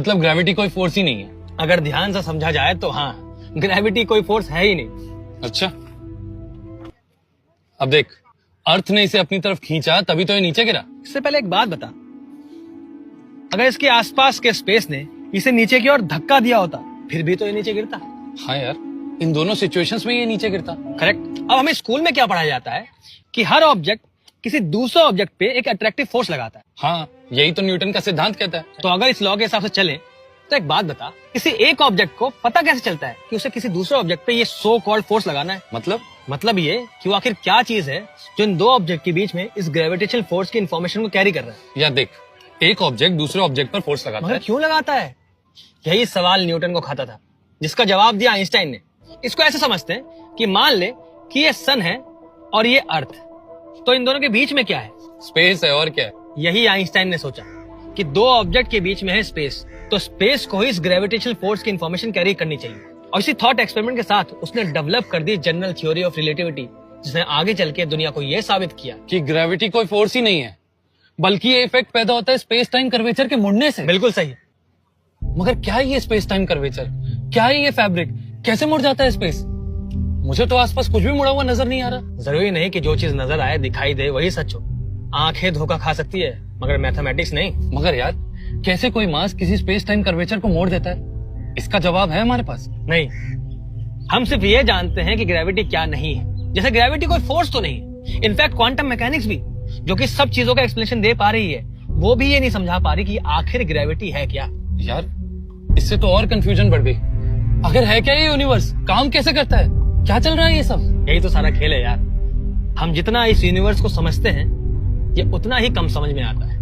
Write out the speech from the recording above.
मतलब ग्रेविटी कोई फोर्स ही नहीं है? अगर ध्यान से समझा जाए तो हाँ, ग्रेविटी कोई फोर्स है ही नहीं। अच्छा, अब देख, अर्थ ने इसे अपनी तरफ खींचा तभी तो ये नीचे गिरा। इससे पहले एक बात बता, अगर इसके आसपास के स्पेस ने इसे नीचे की ओर धक्का दिया होता फिर भी तो ये नीचे गिरता। हाँ यार, इन दोनों सिचुएशंस में ये नीचे गिरता। करेक्ट। अब हमें स्कूल में क्या पढ़ाया जाता है कि हर ऑब्जेक्ट किसी दूसरे ऑब्जेक्ट पे एक अट्रैक्टिव फोर्स लगाता है। हाँ, यही तो न्यूटन का सिद्धांत कहता है। तो अगर इस लॉ के हिसाब से चले तो एक बात बता, किसी एक ऑब्जेक्ट को पता कैसे चलता है कि उसे किसी दूसरे ऑब्जेक्ट पे ये सो कॉल्ड फोर्स लगाना है? मतलब ये कि वो आखिर क्या चीज है जो इन दो ऑब्जेक्ट के बीच में इस ग्रेविटेशनल फोर्स की इन्फॉर्मेशन को कैरी कर रहा है? या देख, एक ऑब्जेक्ट दूसरे ऑब्जेक्ट पर फोर्स लगाता है। क्यों लगाता है? यही सवाल न्यूटन को खाता था, जिसका जवाब दिया आइंस्टाइन ने। इसको ऐसे समझते हैं कि मान ले कि ये सन है और ये अर्थ, तो इन दोनों के बीच में क्या है? स्पेस है, और क्या है? यही आइंस्टाइन ने सोचा कि दो ऑब्जेक्ट के बीच में है स्पेस, तो स्पेस को ही इस ग्रेविटेशनल फोर्स की इन्फॉर्मेशन कैरी करनी चाहिए। और इसी थॉट एक्सपेरिमेंट के साथ उसने डेवलप कर दी जनरल थ्योरी ऑफ रिलेटिविटी, जिसने आगे चल के दुनिया को यह साबित किया कि ग्रेविटी कोई फोर्स ही नहीं है, बल्कि ये इफेक्ट पैदा होता है स्पेस टाइम कर्वेचर के मुड़ने से। बिल्कुल सही। मगर क्या है ये स्पेस टाइम कर्वेचर? क्या है ये फैब्रिक? कैसे मुड़ जाता है स्पेस? मुझे तो आसपास कुछ भी मुड़ा हुआ नजर नहीं आ रहा। जरूरी नहीं कि जो चीज नजर आए दिखाई दे वही सच हो। आंखें धोखा खा सकती है मगर मैथमेटिक्स नहीं। मगर यार, कैसे कोई मास किसी स्पेस टाइम कर्वेचर को मोड़ देता है? इसका जवाब है हमारे पास? नहीं, हम सिर्फ ये जानते हैं कि ग्रेविटी क्या नहीं है। जैसे ग्रेविटी कोई फोर्स तो नहीं, इनफैक्ट क्वांटम मैकेनिक्स भी, जो कि सब चीजों का एक्सप्लेनेशन दे पा रही है, वो भी ये नहीं समझा पा रही कि आखिर ग्रेविटी है क्या। यार, इससे तो और कंफ्यूजन बढ़ गई। आखिर है क्या ये यूनिवर्स? काम कैसे करता है? क्या चल रहा है ये सब? यही तो सारा खेल है यार। हम जितना इस यूनिवर्स को समझते हैं ये उतना ही कम समझ में आता है।